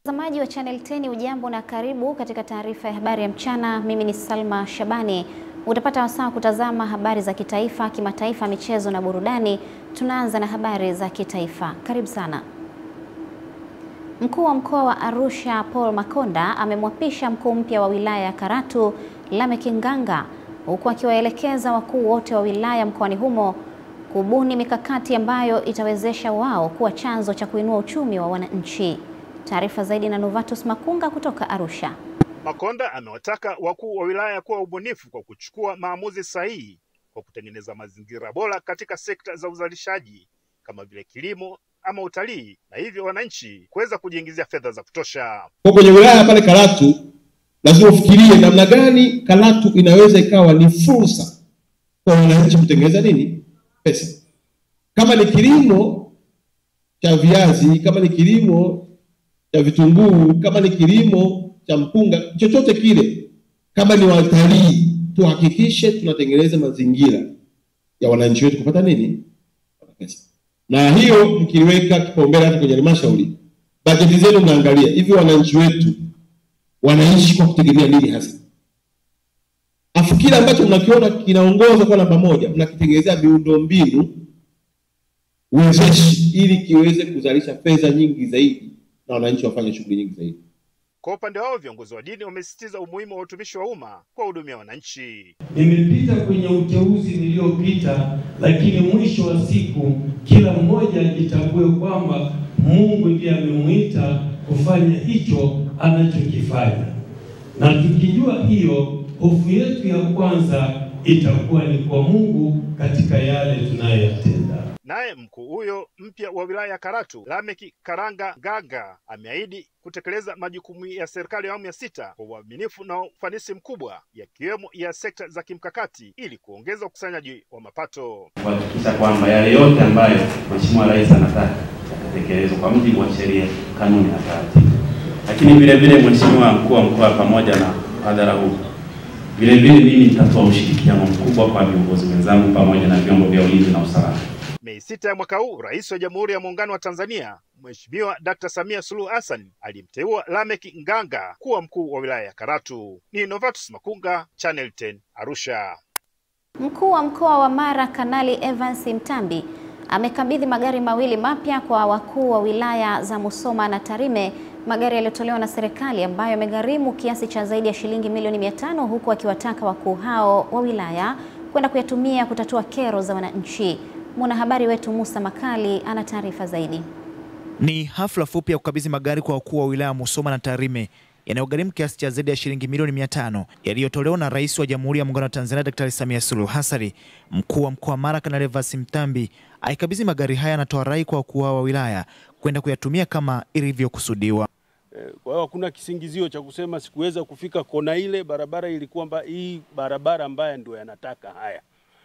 Mtazamaji wa Channel 10, ujambo na karibu katika taarifa ya habari ya mchana. Mimi ni Salma Shabani. Utapata wasaa kutazama habari za kitaifa, kimataifa, michezo na burudani. Tunaanza na habari za kitaifa. Karibu sana. Mkuu wa mkoa wa Arusha Paul Makonda amemwapisha mkuu mpya wa wilaya ya Karatu Lameck Nganga, huku akiwaelekeza wakuu wote wa wilaya mkoani humo kubuni mikakati ambayo itawezesha wao kuwa chanzo cha kuinua uchumi wa wananchi. Taarifa zaidi na Novatus Makunga kutoka Arusha. Makonda amewataka wakuu wa wilaya kuwa ubunifu kwa kuchukua maamuzi sahihi kwa kutengeneza mazingira bora katika sekta za uzalishaji kama vile kilimo ama utalii, na hivyo wananchi kuweza kujiingizia fedha za kutosha. Kwa kwenye wilaya pale Karatu, lazima ufikirie namna gani Karatu inaweza ikawa ni fursa kwa wananchi kutengeneza nini? Pesa. Kama ni kilimo cha viazi, kama ni kilimo cha vitunguu, kama ni kilimo cha mpunga, chochote kile, kama ni watalii, tuhakikishe tunatengeneza mazingira ya wananchi wetu kupata nini? Pesa. Na hiyo mkiweka kipaumbele hata kwenye halmashauri, bajeti zenu mnaangalia hivi wananchi wetu wanaishi kwa kutegemea nini hasa? Afu kile ambacho mnakiona kinaongoza kwa namba moja, mnakitengenezea miundombinu wezeshi ili kiweze kuzalisha fedha nyingi zaidi na wananchi wafanye shughuli nyingi zaidi. Kwa upande wao, viongozi wa dini wamesisitiza umuhimu wa utumishi wa umma kwa hudumia wananchi. Nimepita kwenye uteuzi niliopita, lakini mwisho wa siku kila mmoja ajitambue kwamba Mungu ndiye amemuita kufanya hicho anachokifanya. Na tukijua hiyo, hofu yetu ya kwanza itakuwa ni kwa Mungu katika yale tunayoyatenda. Naye mkuu huyo mpya wa wilaya ya Karatu Lameck Nganga ameahidi kutekeleza majukumu ya serikali ya awamu ya 6 kwa uaminifu na ufanisi mkubwa, yakiwemo ya sekta za kimkakati ili kuongeza ukusanyaji wa mapato. Kuhakikisha kwamba yale yote ambayo Mheshimiwa Rais anataka yatatekelezwa kwa mujibu wa sheria, kanuni na taratibu. Lakini vile vile Mheshimiwa mkuu wa mkoa, pamoja na hadhara huu, vile vile mimi nitatoa ushirikiano mkubwa kwa viongozi wenzangu pamoja na vyombo vya ulinzi na usalama. Mei 6 ya mwaka huu, Rais wa Jamhuri ya Muungano wa Tanzania Mheshimiwa Dr. Samia Suluhu Hassan alimteua Lameck Nganga kuwa mkuu wa wilaya ya Karatu. Ni Novatus Makunga, Channel 10, Arusha. Mkuu wa mkoa wa Mara Kanali Evans Mtambi amekabidhi magari mawili mapya kwa wakuu wa wilaya za Musoma na Tarime, magari yaliyotolewa na serikali ambayo yamegharimu kiasi cha zaidi ya shilingi milioni 500, huku akiwataka wakuu hao wa wilaya kwenda kuyatumia kutatua kero za wananchi. Mwanahabari wetu Musa Makali ana taarifa zaidi. Ni hafla fupi ya kukabidhi magari kwa wakuu wa wilaya Musoma na Tarime yanayogharimu kiasi cha zaidi ya shilingi milioni 500 yaliyotolewa na Rais wa Jamhuri ya Muungano wa Tanzania Daktari Samia Suluhu Hassan. Mkuu wa mkoa wa Mara Kanali Evans Mtambi aikabidhi magari haya, anatoa rai kwa wakuu wa wilaya kwenda kuyatumia kama ilivyokusudiwa. Kwa hiyo hakuna kisingizio cha kusema sikuweza kufika kona ile, barabara ilikuwa hii barabara ambayo ndio yanataka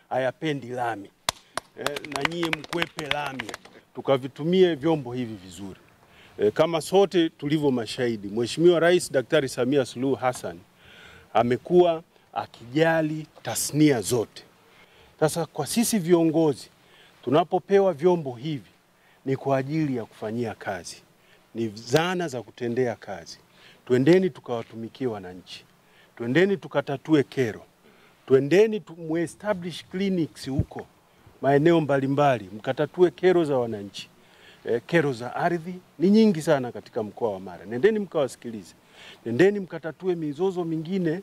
hayapendi lami. Na nyie mkwepe lami, tukavitumie vyombo hivi vizuri. Kama sote tulivyo mashahidi, Mheshimiwa Rais Daktari Samia Suluhu Hassan amekuwa akijali tasnia zote. Sasa kwa sisi viongozi, tunapopewa vyombo hivi ni kwa ajili ya kufanyia kazi, ni zana za kutendea kazi. Twendeni tukawatumikie wananchi, twendeni tukatatue kero, twendeni muestablish clinics huko maeneo mbalimbali, mkatatue kero za wananchi. Kero za ardhi ni nyingi sana katika mkoa wa Mara. Nendeni mkawasikilize. Nendeni mkatatue mizozo mingine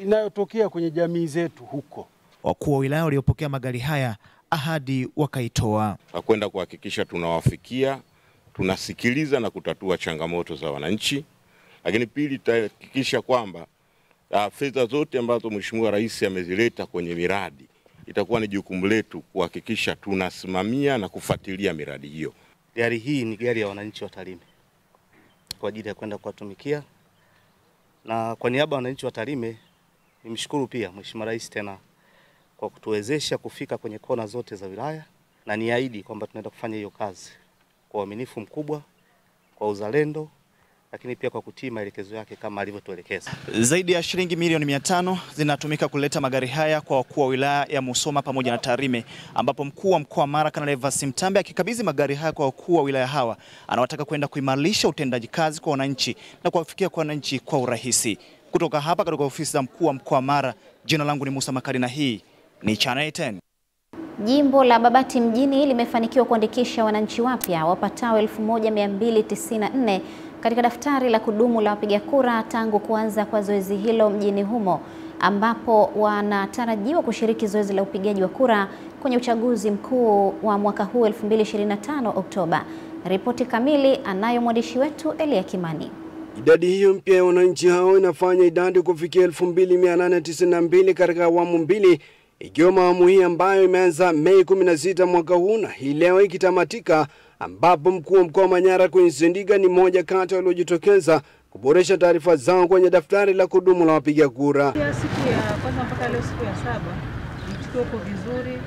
inayotokea kwenye jamii zetu huko. Wakuu wa wilaya waliopokea magari haya ahadi wakaitoa. Kwenda kuhakikisha tunawafikia, tunasikiliza na kutatua changamoto za wananchi. Lakini pili, tutahakikisha kwamba fedha zote ambazo Mheshimiwa Rais amezileta kwenye miradi, itakuwa ni jukumu letu kuhakikisha tunasimamia na kufuatilia miradi hiyo. Gari hii ni gari ya wananchi wa Tarime kwa ajili ya kwenda kuwatumikia, na kwa niaba ya wananchi wa Tarime nimshukuru pia Mheshimiwa Rais tena kwa kutuwezesha kufika kwenye kona zote za wilaya, na niahidi kwamba tunaenda kufanya hiyo kazi kwa uaminifu mkubwa, kwa uzalendo lakini pia kwa kutii maelekezo yake kama alivyotuelekeza. Zaidi ya shilingi milioni 500 zinatumika kuleta magari haya kwa wakuu wa wilaya ya Musoma pamoja na Tarime, ambapo mkuu wa mkoa wa Mara Kanali Evans Mtambe akikabidhi magari haya kwa wakuu wa wilaya hawa anawataka kwenda kuimarisha utendaji kazi kwa wananchi na kuwafikia kwa wananchi kwa urahisi. Kutoka hapa katika ofisi za mkuu wa mkoa wa Mara, jina langu ni Musa Makari na hii ni Channel 10. Jimbo la Babati mjini limefanikiwa kuandikisha wananchi wapya wapatao 1294 katika daftari la kudumu la wapiga kura tangu kuanza kwa zoezi hilo mjini humo, ambapo wanatarajiwa kushiriki zoezi la upigaji wa kura kwenye uchaguzi mkuu wa mwaka huu 2025 Oktoba. Ripoti kamili anayo mwandishi wetu Elia Kimani. Idadi hiyo mpya ya wananchi hao inafanya idadi kufikia 2892 katika awamu mbili, ikiwa awamu hii ambayo imeanza Mei 16 mwaka huu na hii leo ikitamatika, ambapo mkuu wa mkoa wa Manyara Queen Sendiga ni moja kati waliojitokeza kuboresha taarifa zao kwenye daftari la kudumu la wapiga kura. Siku ya kwanza mpaka leo siku ya 7 mchukio uko vizuri.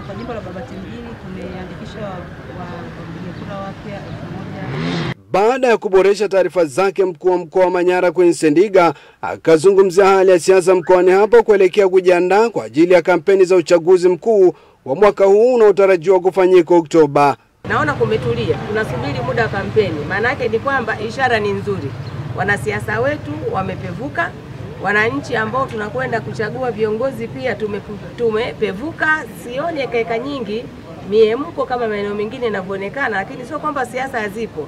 Kwa jimbo la Babati mjini tumeandikisha wapiga kura wapya 1000. Baada ya kuboresha taarifa zake, mkuu wa mkoa wa Manyara Queen Sendiga akazungumzia hali ya siasa mkoani hapo kuelekea kujiandaa kwa ajili ya kampeni za uchaguzi mkuu wa mwaka huu unaotarajiwa kufanyika Oktoba. Naona kumetulia, tunasubiri muda wa kampeni. Maana yake ni kwamba ishara ni nzuri. Wanasiasa wetu wamepevuka, wananchi ambao tunakwenda kuchagua viongozi pia tumepevuka. Sioni hekaheka nyingi, miemko kama maeneo mengine inavyoonekana, lakini sio kwamba siasa hazipo.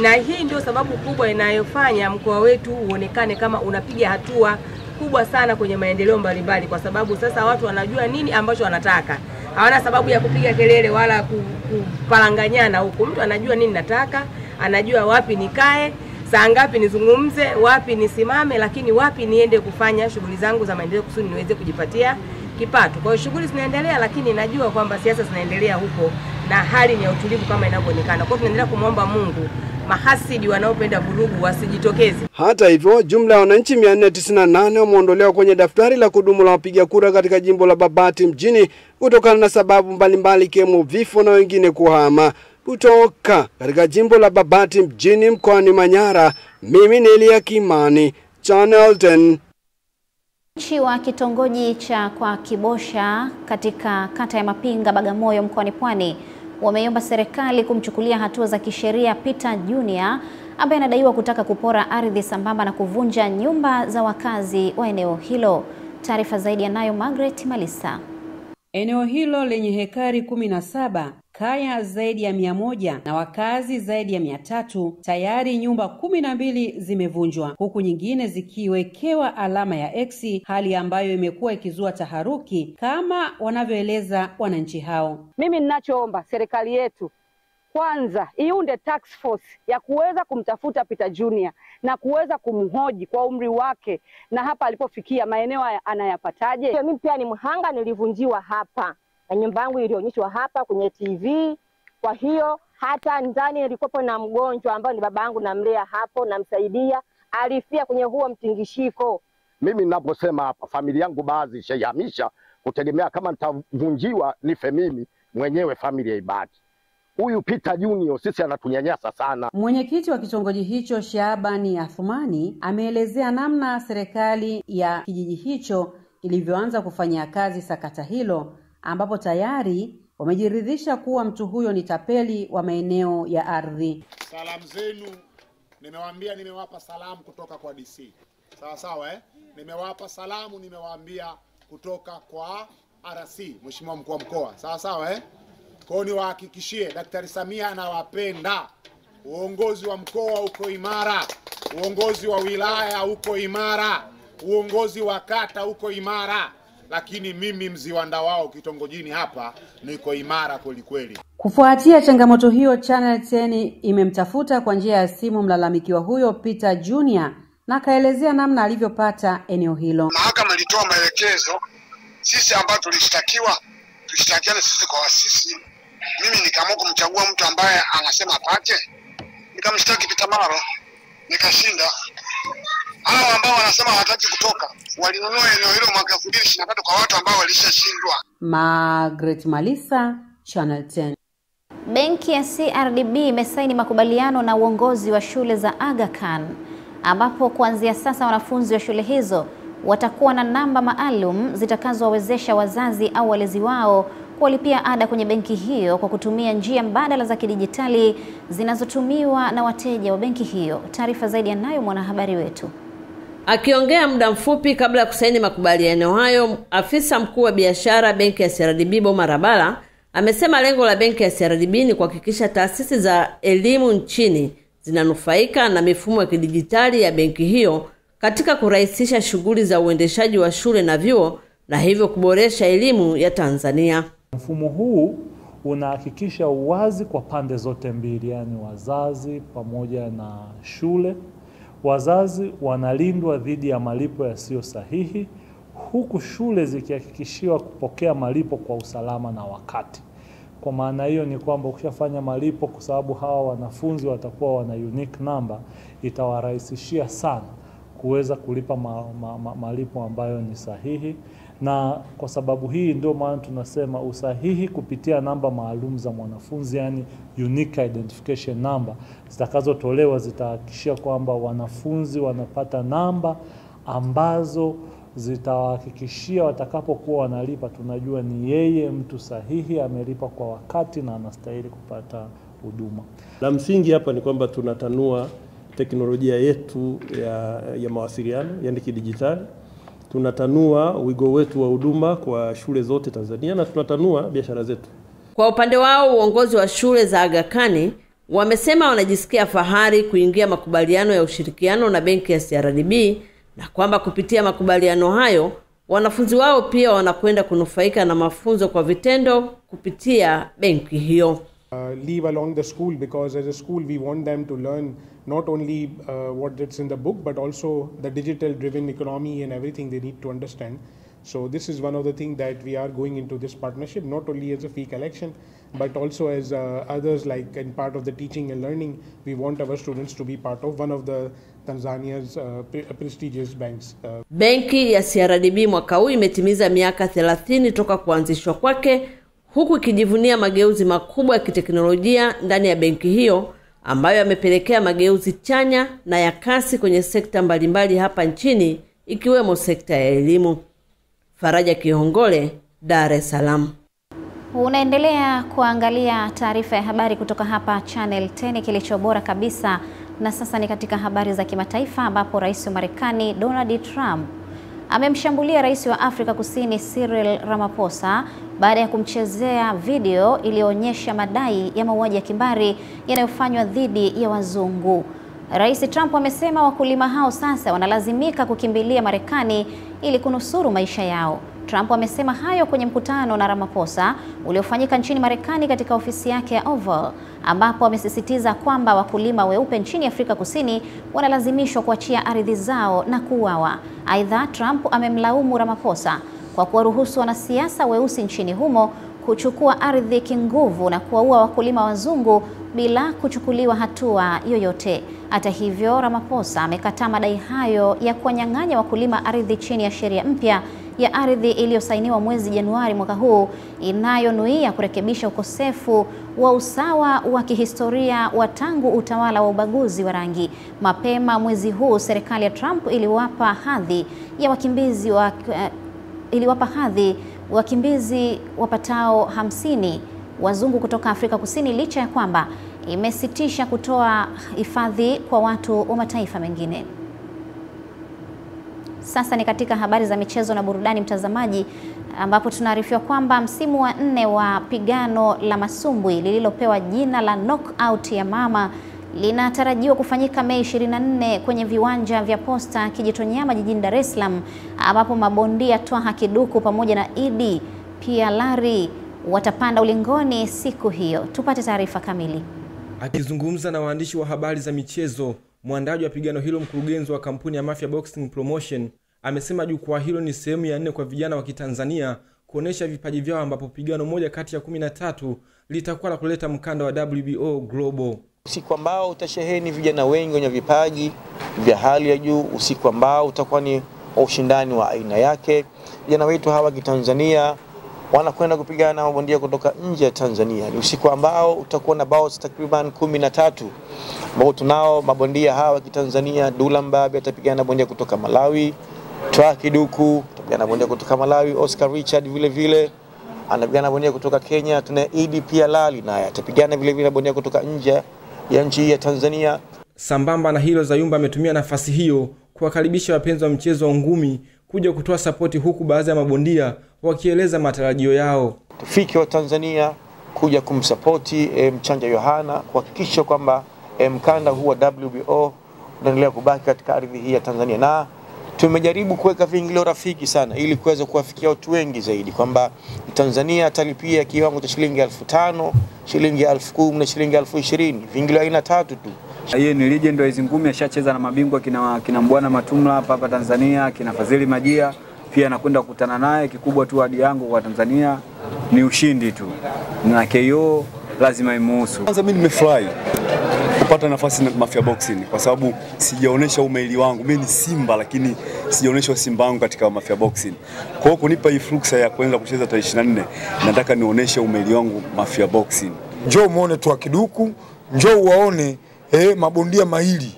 Na hii ndio sababu kubwa inayofanya mkoa wetu uonekane kama unapiga hatua kubwa sana kwenye maendeleo mbalimbali, kwa sababu sasa watu wanajua nini ambacho wanataka. Hawana sababu ya kupiga kelele wala kupalanganyana huko. Mtu anajua nini nataka, anajua wapi nikae, saa ngapi nizungumze, wapi nisimame, lakini wapi niende kufanya shughuli zangu za maendeleo kusudi niweze kujipatia kipato. Kwa hiyo shughuli zinaendelea, lakini najua kwamba siasa zinaendelea huko na hali ni ya utulivu kama inavyoonekana. Kwa hiyo tunaendelea kumwomba Mungu mahasidi wanaopenda vurugu wasijitokeze. Hata hivyo, jumla ya wananchi 498 wameondolewa kwenye daftari la kudumu la wapiga kura katika jimbo la Babati mjini kutokana na sababu mbalimbali ikiwemo vifo na wengine kuhama. Kutoka katika jimbo la Babati mjini mkoani Manyara, mimi ni Elia Kimani, Channel 10. Wananchi wa kitongoji cha kwa Kibosha katika kata ya Mapinga, Bagamoyo mkoani Pwani wameomba serikali kumchukulia hatua za kisheria Peter Junior ambaye anadaiwa kutaka kupora ardhi sambamba na kuvunja nyumba za wakazi wa eneo hilo. Taarifa zaidi yanayo Margaret Malisa. Eneo hilo lenye hekari 17, kaya zaidi ya 100 na wakazi zaidi ya 300, tayari nyumba 12 zimevunjwa huku nyingine zikiwekewa alama ya X, hali ambayo imekuwa ikizua taharuki kama wanavyoeleza wananchi hao. Mimi ninachoomba serikali yetu kwanza iunde task force ya kuweza kumtafuta Peter Junior na kuweza kumhoji kwa umri wake na hapa alipofikia maeneo anayapataje. Mimi pia ni mhanga, nilivunjiwa hapa na nyumba yangu ilionyeshwa hapa kwenye TV. Kwa hiyo hata ndani nilikuwa na mgonjwa ambaye ni baba yangu namlea hapo, namsaidia, alifia kwenye huo mtingishiko. Mimi ninaposema hapa familia yangu baadhi ishahamisha kutegemea kama nitavunjiwa nife mimi mwenyewe, familia ibaki. Huyu Peter Junior sisi anatunyanyasa sana. Mwenyekiti wa kitongoji hicho Shabani Athumani ameelezea namna serikali ya kijiji hicho ilivyoanza kufanya kazi sakata hilo, ambapo tayari wamejiridhisha kuwa mtu huyo ni tapeli wa maeneo ya ardhi. Salamu zenu nimewaambia, nimewapa salamu kutoka kwa DC. Sawa sawa nimewapa salamu, nimewaambia kutoka kwa RC, Mheshimiwa mkuu wa mkoa. Sawa sawa Kwa hiyo niwahakikishie Daktari Samia anawapenda. Uongozi wa mkoa uko imara, uongozi wa wilaya uko imara, uongozi wa kata uko imara, lakini mimi mziwanda wao kitongojini hapa niko imara kweli kweli. Kufuatia changamoto hiyo, Channel 10 imemtafuta kwa njia ya simu mlalamikiwa huyo Peter Junior na kaelezea namna alivyopata eneo hilo. Mahakama ilitoa maelekezo sisi ambao tulishtakiwa tushtakiane sisi kwa wasisi. Mimi nikaamua kumchagua mtu ambaye anasema apate, nikamshtaki Peter Maro, nikashinda. Hao ambao wanasema hawataki kutoka walinunua eneo hilo mwaka 2023 kwa watu ambao walishashindwa. Margaret Malisa, Channel 10. Benki ya CRDB imesaini makubaliano na uongozi wa shule za Aga Khan, ambapo kuanzia sasa wanafunzi wa shule hizo watakuwa na namba maalum zitakazowawezesha wazazi au walezi wao kuwalipia ada kwenye benki hiyo kwa kutumia njia mbadala za kidijitali zinazotumiwa na wateja wa benki hiyo. Taarifa zaidi anayo mwanahabari wetu. Akiongea muda mfupi kabla ya kusaini makubaliano hayo, afisa mkuu wa biashara benki ya CRDB Boma Rabala amesema lengo la benki ya CRDB ni kuhakikisha taasisi za elimu nchini zinanufaika na mifumo ya kidijitali ya benki hiyo katika kurahisisha shughuli za uendeshaji wa shule na vyuo na hivyo kuboresha elimu ya Tanzania. Mfumo huu unahakikisha uwazi kwa pande zote mbili, yani wazazi pamoja na shule. Wazazi wanalindwa dhidi ya malipo yasiyo sahihi, huku shule zikihakikishiwa kupokea malipo kwa usalama na wakati. Kwa maana hiyo ni kwamba ukishafanya malipo, kwa sababu hawa wanafunzi watakuwa wana unique number, itawarahisishia sana kuweza kulipa malipo ambayo ni sahihi. Na kwa sababu hii ndio maana tunasema usahihi kupitia namba maalum za mwanafunzi, yani unique identification number, zitakazotolewa zitahakikishia kwamba wanafunzi wanapata namba ambazo zitawahakikishia watakapokuwa wanalipa, tunajua ni yeye mtu sahihi, amelipa kwa wakati na anastahili kupata huduma. La msingi hapa ni kwamba tunatanua teknolojia yetu ya mawasiliano, yani kidijitali. Tunatanua wigo wetu wa huduma kwa shule zote Tanzania na tunatanua biashara zetu. Kwa upande wao, uongozi wa shule za Aga Khan wamesema wanajisikia fahari kuingia makubaliano ya ushirikiano na benki ya CRDB na kwamba kupitia makubaliano hayo wanafunzi wao pia wanakwenda kunufaika na mafunzo kwa vitendo kupitia benki hiyo. Leave along the school, because as a school we want them to learn not only what that's in the book but also the digital driven economy and everything they need to understand. So this is one of the things that we are going into this partnership, not only as a fee collection but also as others, like in part of the teaching and learning. We want our students to be part of one of the Tanzania's prestigious banks. Benki ya CRDB mwaka huu imetimiza miaka 30 toka kuanzishwa kwake, huku ikijivunia mageuzi makubwa ya kiteknolojia ndani ya benki hiyo ambayo yamepelekea mageuzi chanya na ya kasi kwenye sekta mbalimbali hapa nchini ikiwemo sekta ya elimu. Faraja Kihongole, Dar es Salaam. Unaendelea kuangalia taarifa ya habari kutoka hapa Channel 10 kilicho bora kabisa, na sasa ni katika habari za kimataifa ambapo Rais wa Marekani Donald Trump amemshambulia Rais wa Afrika Kusini Cyril Ramaphosa baada ya kumchezea video iliyoonyesha madai ya mauaji ya kimbari yanayofanywa dhidi ya wazungu. Rais Trump amesema wakulima hao sasa wanalazimika kukimbilia Marekani ili kunusuru maisha yao. Trump amesema hayo kwenye mkutano na Ramaphosa uliofanyika nchini Marekani katika ofisi yake ya Oval, ambapo amesisitiza kwamba wakulima weupe nchini Afrika Kusini wanalazimishwa kuachia ardhi zao na kuuawa. Aidha, Trump amemlaumu Ramaphosa kwa kuwaruhusu wanasiasa weusi nchini humo kuchukua ardhi kinguvu na kuwaua wakulima wazungu bila kuchukuliwa hatua yoyote. Hata hivyo, Ramaphosa amekataa madai hayo ya kuwanyang'anya wakulima ardhi chini ya sheria mpya ya ardhi iliyosainiwa mwezi Januari mwaka huu inayonuia kurekebisha ukosefu wa usawa wa kihistoria wa tangu utawala wa ubaguzi wa rangi. Mapema mwezi huu serikali ya Trump iliwapa hadhi wakimbizi wapatao 50 wazungu kutoka Afrika Kusini, licha ya kwamba imesitisha kutoa hifadhi kwa watu wa mataifa mengine. Sasa ni katika habari za michezo na burudani, mtazamaji, ambapo tunaarifiwa kwamba msimu wa 4 wa pigano la masumbwi lililopewa jina la Knockout ya Mama linatarajiwa kufanyika Mei 24 kwenye viwanja vya Posta Kijitonyama jijini Dar es Salaam, ambapo mabondia Twaha Kiduku pamoja na Idi pia Lari watapanda ulingoni siku hiyo. Tupate taarifa kamili. Akizungumza na waandishi wa habari za michezo, mwandaji wa pigano hilo, mkurugenzi wa kampuni ya Mafia Boxing Promotion, amesema jukwaa hilo ni sehemu ya 4 kwa vijana wa Kitanzania kuonesha vipaji vyao, ambapo pigano moja kati ya 13 litakuwa la kuleta mkanda wa WBO Global. Usiku ambao utasheheni vijana wengi wenye vipaji vya hali ya juu, usiku ambao utakuwa ni ushindani wa aina yake. Vijana wetu hawa Kitanzania wanakwenda kupigana na mabondia kutoka nje ya Tanzania. Ni usiku ambao utakuwa na bouts takriban 13 ambao tunao mabondia hawa kitanzania. Dula Mbabe atapigana na bondia kutoka Malawi, Twaki Duku atapigana na bondia kutoka Malawi, Oscar Richard vile vile anapigana na bondia kutoka Kenya. Tuna Idi pia Lali naye atapigana vile vile bondia kutoka nje ya nchi ya Tanzania. Sambamba na hilo, Zayumba ametumia nafasi hiyo kuwakaribisha wapenzi wa mchezo wa ngumi kuja kutoa sapoti, huku baadhi ya mabondia wakieleza matarajio yao. Tufike wa Tanzania kuja kumsapoti Mchanja Yohana kuhakikisha kwamba mkanda huu wa WBO unaendelea kubaki katika ardhi hii ya Tanzania, na tumejaribu kuweka viingilio rafiki sana ili kuweza kuwafikia watu wengi zaidi, kwamba Tanzania atalipia kiwango cha shilingi 5,000, shilingi 10,000 na shilingi 20,000, viingilio aina 3 tu. Yeye ni legend wa hizo ngumi, ashacheza na mabingwa kina Mbwana Matumla hapa Tanzania, kina Fadhili Majia, pia anakwenda kukutana naye. Kikubwa tu hadi yangu kwa Tanzania ni ushindi tu, na KO lazima imuhusu. Kwanza mimi nimefurahi kupata nafasi na Mafia Boxing kwa sababu sijaonesha umeili wangu. Mimi ni Simba lakini sijaonesha Simba wangu katika Mafia Boxing. Kwa hiyo kunipa hii fursa ya kuanza kucheza tarehe 24, nataka nionyeshe umeili wangu Mafia Boxing. Njoo muone Twaki Duku, njoo uwaone mabondia mahiri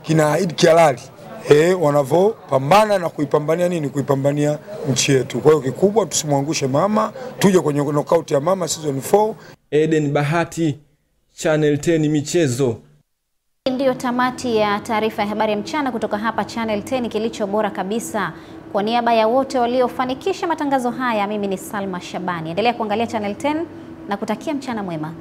kina Idi Kialali wanavopambana na kuipambania nchi yetu. Kwa hiyo kikubwa tusimwangushe mama, tuje kwenye knockout ya mama season 4. Eden Bahati, Channel 10 Michezo. Ndiyo tamati ya taarifa ya habari ya mchana kutoka hapa Channel 10, kilicho bora kabisa. Kwa niaba ya wote waliofanikisha matangazo haya, mimi ni Salma Shabani. Endelea kuangalia Channel 10 na kutakia mchana mwema.